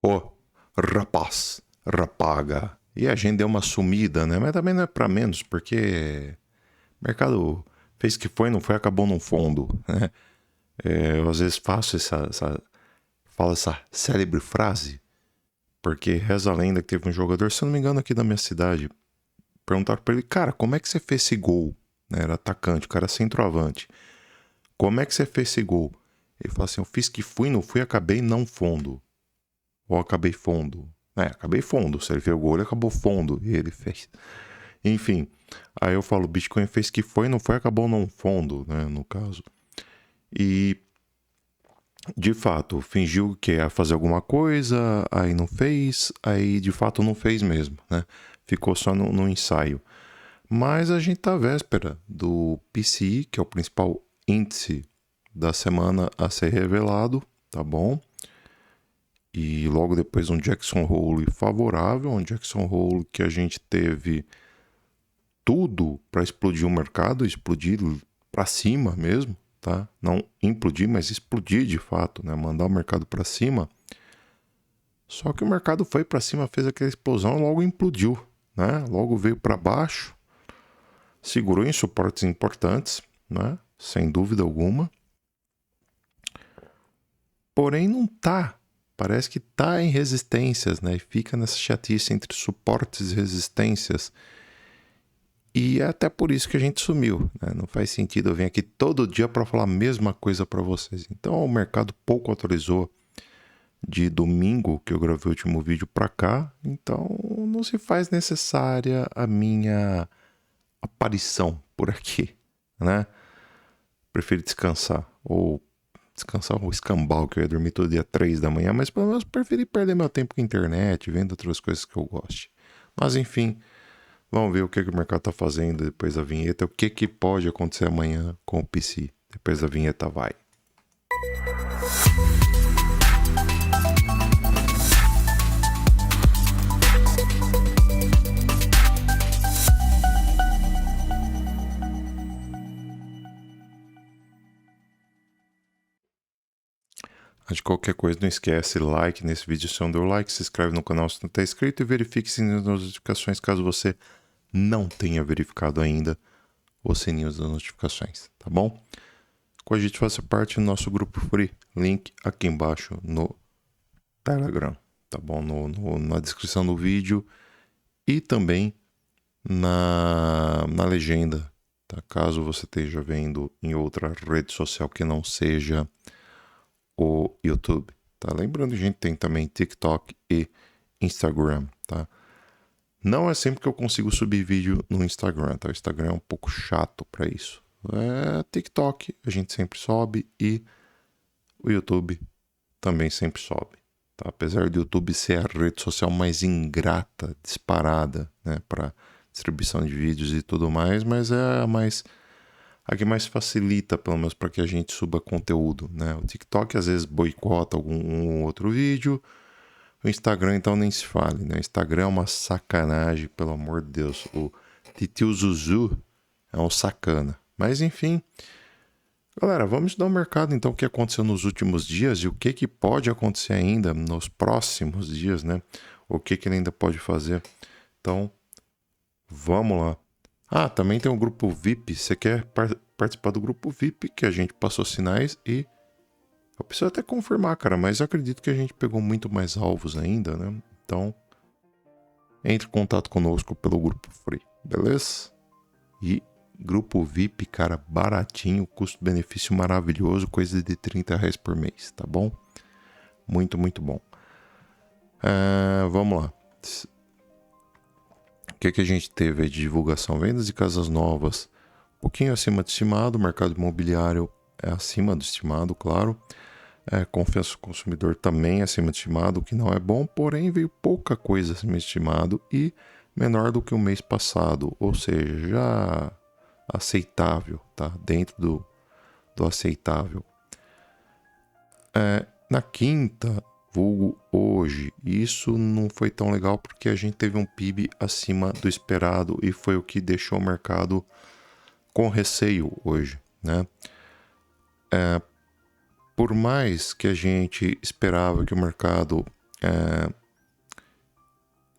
Ô, rapaz, rapaga. E a gente deu uma sumida, né? Mas também não é pra menos, porque o mercado fez que foi, não foi, acabou num fundo, né? Eu às vezes falo essa célebre frase, porque reza a lenda que teve um jogador, se eu não me engano, aqui da minha cidade. Perguntaram pra ele, cara, como é que você fez esse gol? Né, era atacante, o cara centroavante. Como é que você fez esse gol? Ele falou assim, eu fiz que fui, não fui, acabei não fundo. Ou acabei fundo. Acabei fundo. Se ele fez o gol, ele acabou fundo. E ele fez. Enfim. Aí eu falo, Bitcoin fez que foi, não foi, acabou não fundo, né? No caso. E, de fato, fingiu que ia fazer alguma coisa, aí não fez, aí de fato não fez mesmo, né? Ficou só no ensaio. Mas a gente tá à véspera do PCI, que é o principal índice da semana a ser revelado, tá bom? E logo depois um Jackson Hole favorável, um Jackson Hole que a gente teve tudo para explodir o mercado, explodir para cima mesmo, tá? Não implodir, mas explodir de fato, né? Mandar o mercado para cima. Só que o mercado foi para cima, fez aquela explosão, logo implodiu, né? Logo veio para baixo, segurou em suportes importantes, né? Sem dúvida alguma. Porém não tá. Parece que tá em resistências, né? E fica nessa chatice entre suportes e resistências. E é até por isso que a gente sumiu, né? Não faz sentido eu vir aqui todo dia para falar a mesma coisa para vocês. Então o mercado pouco atualizou de domingo que eu gravei o último vídeo para cá, então não se faz necessária a minha aparição por aqui, né? Prefiro descansar ou escambau, que eu ia dormir todo dia 3 da manhã, mas pelo menos preferi perder meu tempo com internet, vendo outras coisas que eu goste. Mas enfim, vamos ver o que o mercado está fazendo depois da vinheta, o que pode acontecer amanhã com o PC. Depois da vinheta vai. De qualquer coisa, não esquece, like nesse vídeo se não deu like, se inscreve no canal se não está inscrito e verifique se as notificações caso você não tenha verificado ainda os sininhos das notificações, tá bom? Com a gente faça parte do nosso grupo free, link aqui embaixo no Telegram, tá bom? Na descrição do vídeo e também na legenda, tá? Caso você esteja vendo em outra rede social que não seja o YouTube, tá? Lembrando que a gente tem também TikTok e Instagram, tá? Não é sempre que eu consigo subir vídeo no Instagram, tá? O Instagram é um pouco chato para isso. TikTok a gente sempre sobe e o YouTube também sempre sobe, tá? Apesar do YouTube ser a rede social mais ingrata, disparada, né, para distribuição de vídeos e tudo mais, mas é a que mais facilita, pelo menos, para que a gente suba conteúdo, né? O TikTok às vezes boicota um outro vídeo. O Instagram, então, nem se fale, né? O Instagram é uma sacanagem, pelo amor de Deus. O Titio Zuzu é um sacana. Mas, enfim. Galera, vamos estudar o mercado, então, o que aconteceu nos últimos dias e o que pode acontecer ainda nos próximos dias, né? O que ele ainda pode fazer. Então, vamos lá. Também tem um grupo VIP. Você quer participar do grupo VIP, que a gente passou sinais e eu preciso até confirmar, cara, mas eu acredito que a gente pegou muito mais alvos ainda, né? Então, entre em contato conosco pelo grupo free, beleza? E grupo VIP, cara, baratinho, custo-benefício maravilhoso, coisa de R$30 por mês, tá bom? Muito, muito bom. Vamos lá. O que a gente teve de divulgação? Vendas de casas novas, um pouquinho acima do estimado, o mercado imobiliário é acima do estimado, claro. Confiança do consumidor também acima do estimado, o que não é bom, porém veio pouca coisa acima do estimado e menor do que o mês passado, ou seja, já aceitável, tá? Dentro do aceitável. Na quinta, vulgo hoje, isso não foi tão legal porque a gente teve um PIB acima do esperado e foi o que deixou o mercado com receio hoje, né? Por mais que a gente esperava que o mercado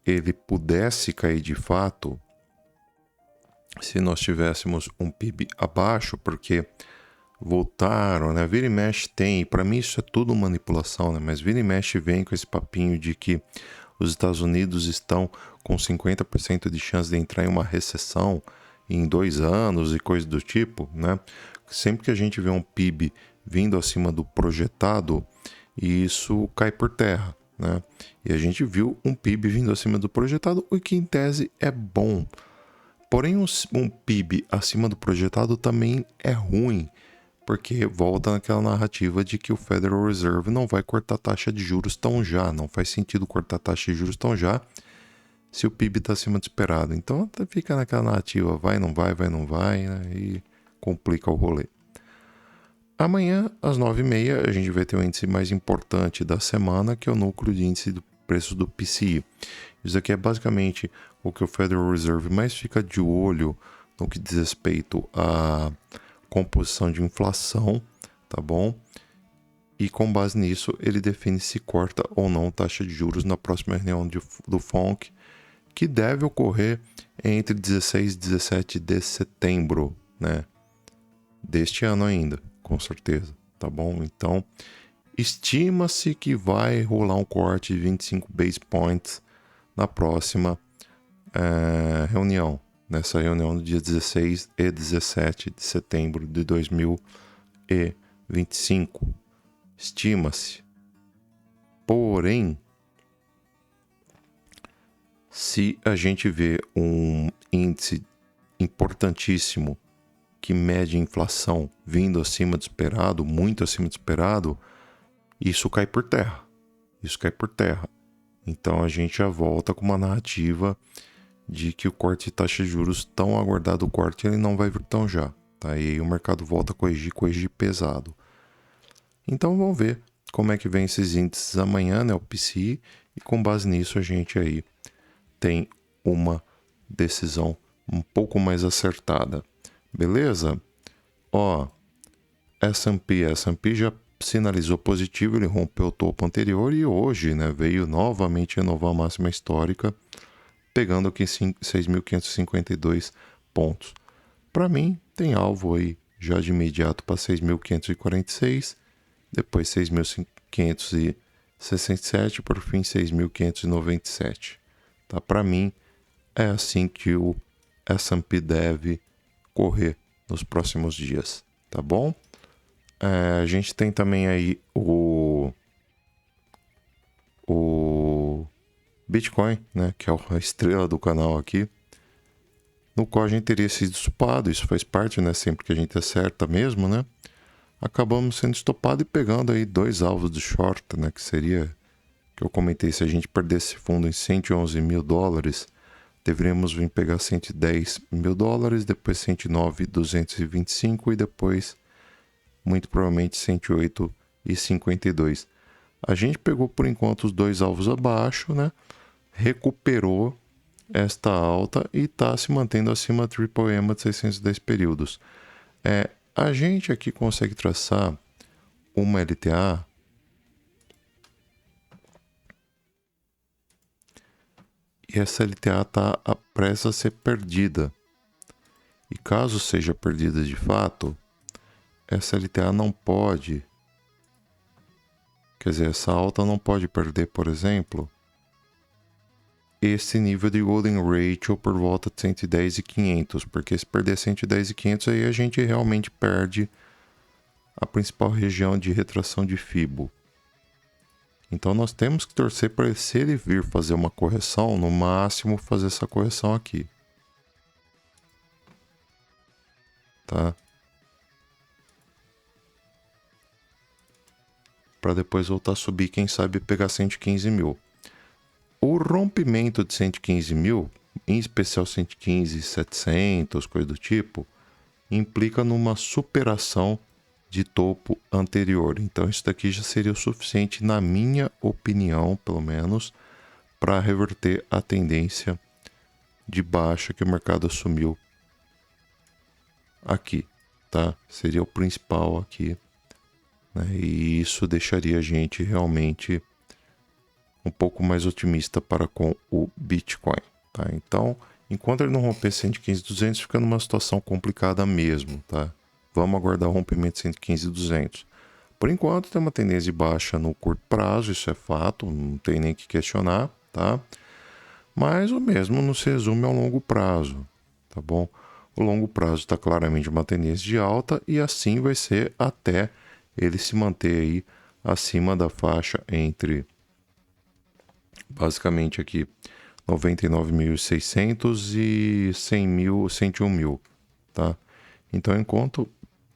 ele pudesse cair de fato, se nós tivéssemos um PIB abaixo, porque voltaram, né? Vira e mexe tem, e para mim isso é tudo manipulação, né? Mas vira e mexe vem com esse papinho de que os Estados Unidos estão com 50% de chance de entrar em uma recessão em 2 anos e coisa do tipo, né? Sempre que a gente vê um PIB vindo acima do projetado, isso cai por terra, né? E a gente viu um PIB vindo acima do projetado, o que em tese é bom. Porém, um PIB acima do projetado também é ruim, porque volta naquela narrativa de que o Federal Reserve não vai cortar a taxa de juros tão já. Não faz sentido cortar a taxa de juros tão já se o PIB está acima do esperado. Então fica naquela narrativa, vai, não vai, né? E complica o rolê. Amanhã, às 9h30, a gente vai ter o índice mais importante da semana, que é o núcleo de índice do preço do PCI. Isso aqui é basicamente o que o Federal Reserve mais fica de olho no que diz respeito à composição de inflação, tá bom? E com base nisso, ele define se corta ou não taxa de juros na próxima reunião do FONC, que deve ocorrer entre 16 e 17 de setembro, né? Deste ano ainda, com certeza, tá bom? Então, estima-se que vai rolar um corte de 25 base points na próxima reunião, nessa reunião do dia 16 e 17 de setembro de 2025. Estima-se. Porém, se a gente vê um índice importantíssimo que mede a inflação vindo acima do esperado, muito acima do esperado, isso cai por terra. Então a gente já volta com uma narrativa de que o corte de taxa de juros, tão aguardado o corte, ele não vai vir tão já. Tá? E aí o mercado volta a corrigir pesado. Então vamos ver como é que vem esses índices amanhã, né? O PCI, e com base nisso a gente aí tem uma decisão um pouco mais acertada. Beleza? Ó, S&P já sinalizou positivo, ele rompeu o topo anterior e hoje, né, veio novamente renovar a máxima histórica, pegando aqui 6.552 pontos. Para mim, tem alvo aí já de imediato para 6.546, depois 6.567, por fim 6.597. Tá? Para mim, é assim que o S&P deve correr nos próximos dias, tá bom? A gente tem também aí o Bitcoin, né, que é a estrela do canal aqui, no qual a gente teria sido estopado, isso faz parte, né, sempre que a gente acerta mesmo, né, acabamos sendo estopado e pegando aí 2 alvos de short, né, que seria, que eu comentei, se a gente perdesse fundo em 111 mil dólares, deveríamos vir pegar 110 mil dólares, depois 109.225 e depois, muito provavelmente, 108,52. A gente pegou, por enquanto, os 2 alvos abaixo, né? Recuperou esta alta e está se mantendo acima da Triple EMA de 610 períodos. A gente aqui consegue traçar uma LTA e essa LTA está prestes a ser perdida. E caso seja perdida de fato, essa LTA não pode, quer dizer, essa alta não pode perder, por exemplo, esse nível de Golden Ratio por volta de 110,500, porque se perder 110,500 aí a gente realmente perde a principal região de retração de Fibo. Então nós temos que torcer para ele, se ele vir fazer uma correção, no máximo fazer essa correção aqui. Tá? Para depois voltar a subir, quem sabe pegar 115 mil. O rompimento de 115 mil, em especial 115.700, coisa do tipo, implica numa superação de topo anterior. Então isso daqui já seria o suficiente, na minha opinião, pelo menos, para reverter a tendência de baixa que o mercado assumiu aqui, tá? Seria o principal aqui, né? E isso deixaria a gente realmente um pouco mais otimista para com o Bitcoin, tá? Então, enquanto ele não romper 115.200, fica numa situação complicada mesmo, tá? Vamos aguardar o rompimento de 115.200. Por enquanto, tem uma tendência de baixa no curto prazo, isso é fato, não tem nem que questionar, tá? Mas o mesmo não se resume ao longo prazo, tá bom? O longo prazo está claramente uma tendência de alta e assim vai ser até ele se manter aí acima da faixa entre, basicamente aqui, 99.600 e 100 mil, 101 mil, tá? Então, enquanto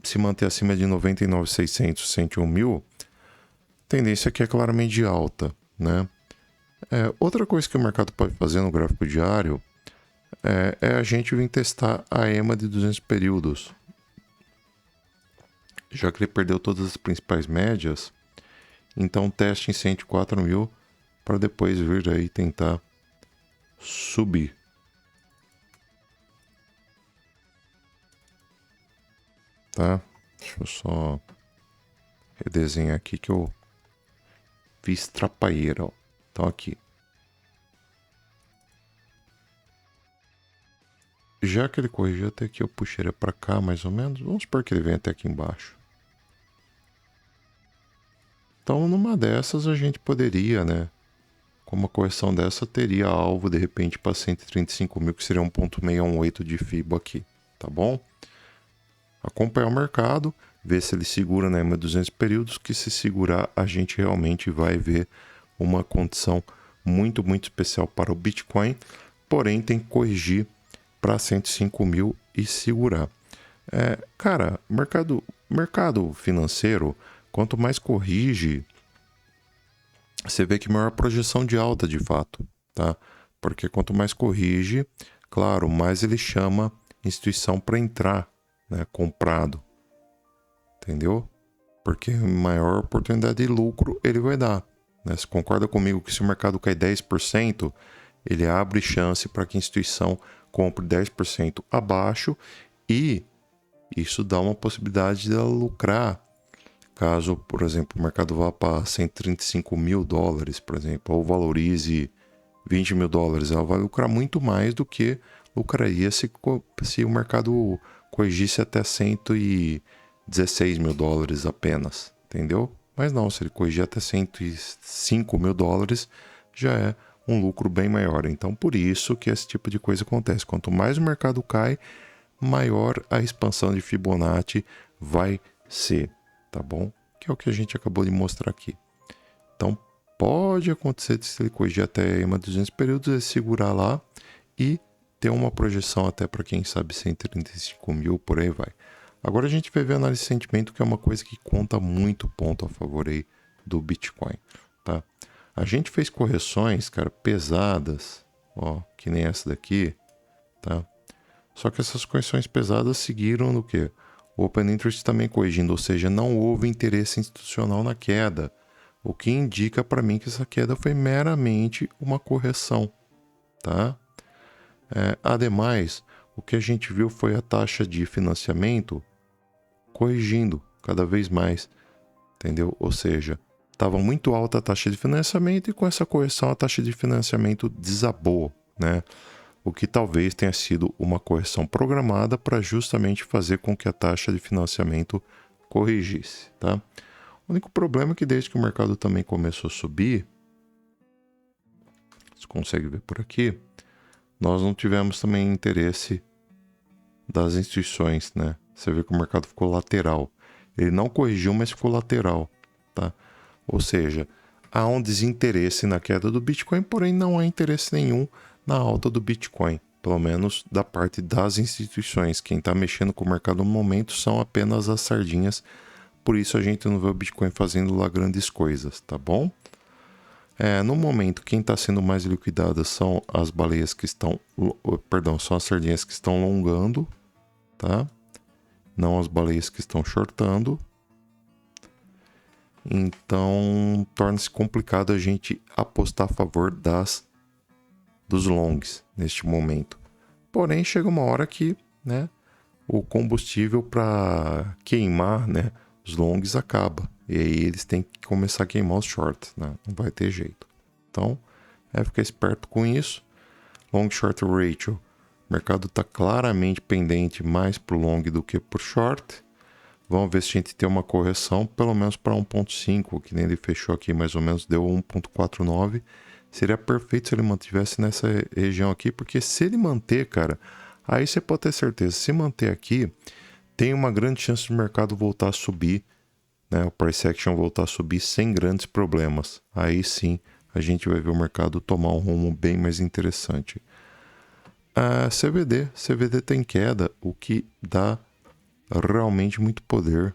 se manter acima de 99.600, 101 mil, tendência aqui é claramente de alta, né? Outra coisa que o mercado pode fazer no gráfico diário é a gente vir testar a EMA de 200 períodos. Já que ele perdeu todas as principais médias, então teste em 104 mil para depois vir aí tentar subir. Tá? Deixa eu só redesenhar aqui que eu fiz trapaeira, ó. Então aqui. Já que ele corrigiu até aqui, eu puxei ele para cá mais ou menos. Vamos supor que ele vem até aqui embaixo. Então, numa dessas, a gente poderia, né? Com uma correção dessa, teria alvo, de repente, para 135 mil, que seria 1,618 de FIBO aqui, tá bom? Acompanhar o mercado, ver se ele segura na EMA 200 períodos, que se segurar, a gente realmente vai ver uma condição muito, muito especial para o Bitcoin, porém tem que corrigir para 105 mil e segurar. Cara, mercado financeiro, quanto mais corrige, você vê que maior projeção de alta de fato, tá? Porque quanto mais corrige, claro, mais ele chama instituição para entrar, né? Comprado, entendeu? Porque maior oportunidade de lucro ele vai dar, né? Você concorda comigo que se o mercado cai 10%, ele abre chance para que a instituição compre 10% abaixo e isso dá uma possibilidade de ela lucrar caso, por exemplo, o mercado vá para 135 mil dólares, por exemplo, ou valorize 20 mil dólares, ela vai lucrar muito mais do que lucraria se o mercado corrigisse até 116 mil dólares apenas, entendeu? Mas não, se ele corrigir até 105 mil dólares, já é um lucro bem maior. Então, por isso que esse tipo de coisa acontece. Quanto mais o mercado cai, maior a expansão de Fibonacci vai ser, tá bom? Que é o que a gente acabou de mostrar aqui. Então, pode acontecer se ele corrigir até EMA 200 períodos, ele segurar lá e ter uma projeção até para quem sabe 135 mil, por aí vai. Agora a gente vai ver a análise de sentimento, que é uma coisa que conta muito ponto a favor aí do Bitcoin, tá? A gente fez correções, cara, pesadas, ó, que nem essa daqui, tá? Só que essas correções pesadas seguiram no quê? O Open Interest também corrigindo, ou seja, não houve interesse institucional na queda, o que indica para mim que essa queda foi meramente uma correção, tá? Ademais, o que a gente viu foi a taxa de financiamento corrigindo cada vez mais, entendeu? Ou seja, estava muito alta a taxa de financiamento e com essa correção a taxa de financiamento desabou, né? O que talvez tenha sido uma correção programada para justamente fazer com que a taxa de financiamento corrigisse, tá? O único problema é que desde que o mercado também começou a subir, você consegue ver por aqui, nós não tivemos também interesse das instituições, né? Você vê que o mercado ficou lateral. Ele não corrigiu, mas ficou lateral, tá? Ou seja, há um desinteresse na queda do Bitcoin, porém não há interesse nenhum na alta do Bitcoin, pelo menos da parte das instituições. Quem está mexendo com o mercado no momento são apenas as sardinhas, por isso a gente não vê o Bitcoin fazendo lá grandes coisas, tá bom? No momento, quem está sendo mais liquidada são as baleias que estão, são as sardinhas que estão longando, tá? Não as baleias que estão shortando. Então, torna-se complicado a gente apostar a favor dos longs neste momento. Porém, chega uma hora que, né, o combustível para queimar, né, os longs acaba. E aí eles têm que começar a queimar os shorts, né? Não vai ter jeito. Então, ficar esperto com isso. Long Short Ratio. O mercado está claramente pendente mais para o long do que para o short. Vamos ver se a gente tem uma correção, pelo menos para 1.5, que nem ele fechou aqui, mais ou menos deu 1.49. Seria perfeito se ele mantivesse nessa região aqui, porque se ele manter, cara, aí você pode ter certeza, se manter aqui, tem uma grande chance do mercado voltar a subir, né? O price action voltar a subir sem grandes problemas. Aí sim, a gente vai ver o mercado tomar um rumo bem mais interessante. CVD tem queda, o que dá realmente muito poder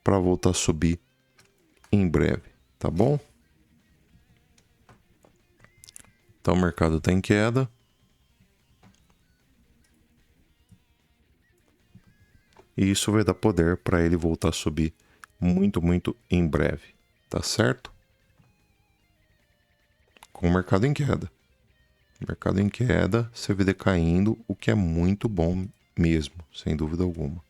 para voltar a subir em breve, tá bom? Então o mercado está em queda. E isso vai dar poder para ele voltar a subir muito, muito em breve, tá certo? Com o mercado em queda. Mercado em queda, CVD caindo, o que é muito bom mesmo, sem dúvida alguma.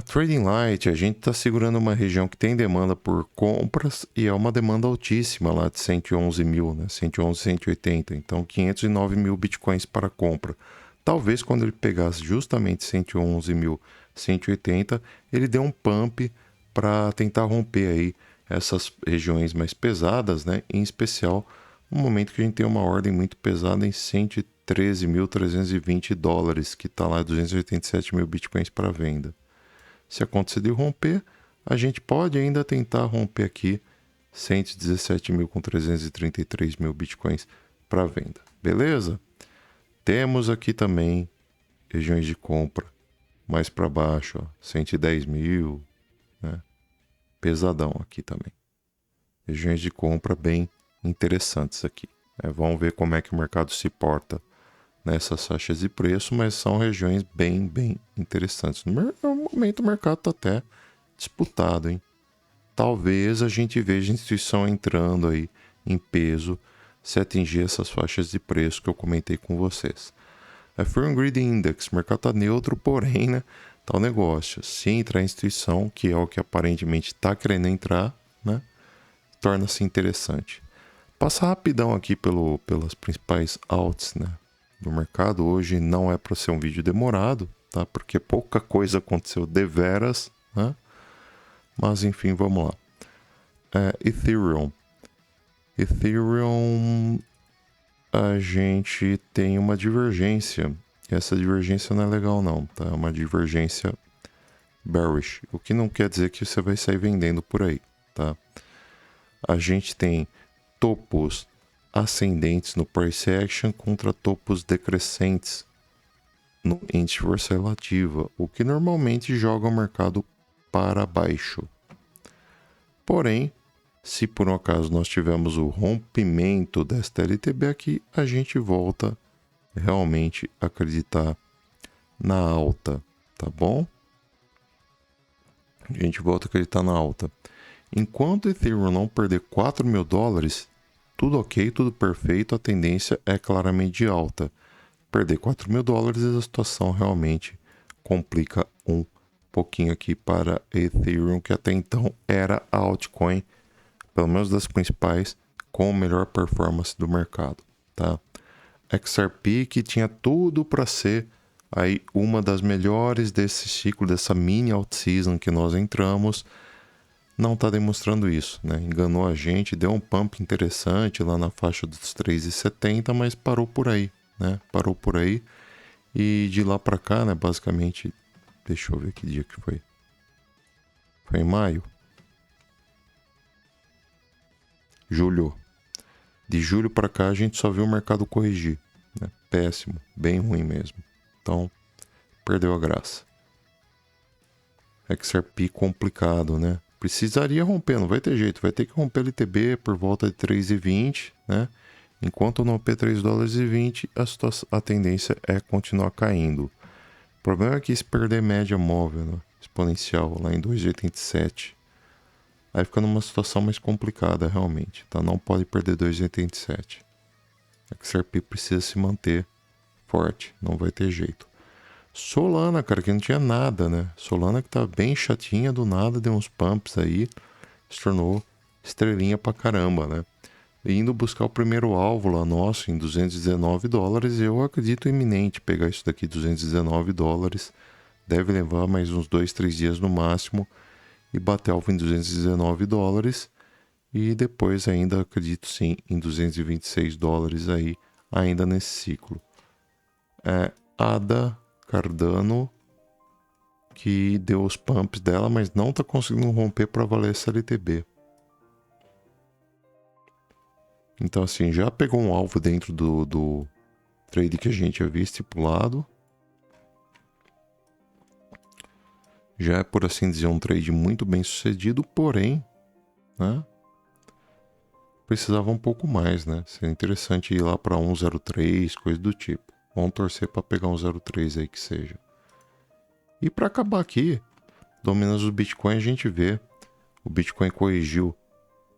Trading Light, a gente está segurando uma região que tem demanda por compras e é uma demanda altíssima lá de 111 mil, né? 111, 180. Então 509 mil bitcoins para compra. Talvez quando ele pegasse justamente 111 mil, 180, ele dê um pump para tentar romper aí essas regiões mais pesadas, né? Em especial no momento que a gente tem uma ordem muito pesada em 113.320 dólares, que está lá 287 mil bitcoins para venda. Se acontecer de romper, a gente pode ainda tentar romper aqui 117 mil com 333 mil bitcoins para venda. Beleza? Temos aqui também regiões de compra mais para baixo, ó, 110 mil, né? Pesadão aqui também. Regiões de compra bem interessantes aqui, né? Vamos ver como é que o mercado se porta nessas faixas de preço, mas são regiões bem, bem interessantes. No momento o mercado está até disputado, hein? Talvez a gente veja a instituição entrando aí em peso se atingir essas faixas de preço que eu comentei com vocês. A Fear and Greed Index, o mercado está neutro, porém, né, tá o negócio. Se entrar a instituição, que é o que aparentemente está querendo entrar, né, torna-se interessante. Passar rapidão aqui pelas principais alts, né, do mercado. Hoje não é para ser um vídeo demorado, tá? Porque pouca coisa aconteceu deveras, né? Mas enfim, vamos lá. Ethereum, a gente tem uma divergência. Essa divergência não é legal não, tá? É uma divergência bearish, o que não quer dizer que você vai sair vendendo por aí, tá? A gente tem topos ascendentes no price action contra topos decrescentes no índice de força relativa, o que normalmente joga o mercado para baixo. Porém, se por um acaso nós tivermos o rompimento desta LTB aqui, a gente volta realmente a acreditar na alta, tá bom? A gente volta a acreditar na alta. Enquanto o Ethereum não perder 4 mil dólares, tudo ok, tudo perfeito, a tendência é claramente de alta. Perder 4 mil dólares, a situação realmente complica um pouquinho aqui para Ethereum, que até então era a altcoin, pelo menos das principais, com melhor performance do mercado, tá? XRP, que tinha tudo para ser aí uma das melhores desse ciclo, dessa mini alt season que nós entramos, não está demonstrando isso, né? Enganou a gente, deu um pump interessante lá na faixa dos 3,70, mas parou por aí, né? Parou por aí. E de lá para cá, né, basicamente, deixa eu ver que dia que foi. Foi em maio? Julho. De julho para cá a gente só viu o mercado corrigir, né? Péssimo, bem ruim mesmo. Então, perdeu a graça. XRP complicado, né? Precisaria romper, não vai ter jeito, vai ter que romper LTB por volta de 3,20, né? Enquanto não romper 3 dólares e 20, a tendência é continuar caindo. O problema é que se perder média móvel, né, exponencial lá em 2,87, aí fica numa situação mais complicada realmente, tá? Não pode perder 2,87. XRP precisa se manter forte, não vai ter jeito. Solana, cara, que não tinha nada, né? Solana que tá bem chatinha, do nada deu uns pumps aí, se tornou estrelinha pra caramba, né? E indo buscar o primeiro alvo lá nosso em $219, eu acredito iminente pegar isso daqui, $219. Deve levar mais uns 2, 3 dias no máximo e bater alvo em $219. E depois ainda acredito sim em $226 aí, ainda nesse ciclo. Ada Cardano, que deu os pumps dela, mas não tá conseguindo romper para valer SLTB. Então assim, já pegou um alvo dentro do trade que a gente havia estipulado. Já é, por assim dizer, um trade muito bem sucedido, porém, né, precisava um pouco mais, né? Seria interessante ir lá para 1,03, coisa do tipo. Vamos torcer para pegar um 0,3 aí que seja. E para acabar aqui, dominando o Bitcoin, a gente vê o Bitcoin corrigiu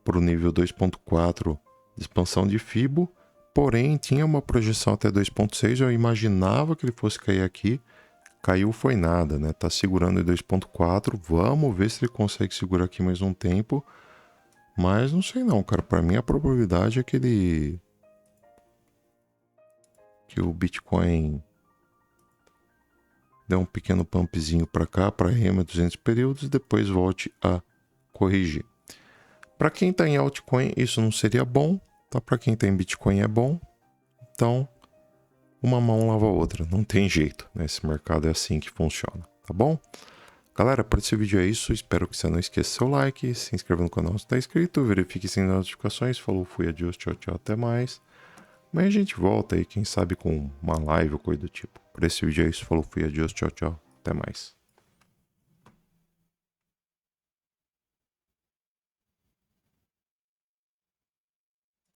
para o nível 2.4 de expansão de Fibo, porém tinha uma projeção até 2.6, eu imaginava que ele fosse cair aqui, caiu foi nada, né? Tá segurando em 2.4, vamos ver se ele consegue segurar aqui mais um tempo, mas não sei não, cara, para mim a probabilidade é que o Bitcoin dê um pequeno pumpzinho para cá, para REMA 200 períodos e depois volte a corrigir. Para quem está em altcoin, isso não seria bom, tá? Para quem está em Bitcoin é bom. Então, uma mão lava a outra, não tem jeito, né? Esse mercado é assim que funciona, tá bom? Galera, para esse vídeo é isso, espero que você não esqueça seu like, se inscreva no canal se está inscrito, verifique se tem notificações, falou, fui, adiós, tchau, tchau, até mais. Amanhã a gente volta aí, quem sabe com uma live ou coisa do tipo. Para esse vídeo é isso, falou, fui, adiós, tchau, tchau, até mais.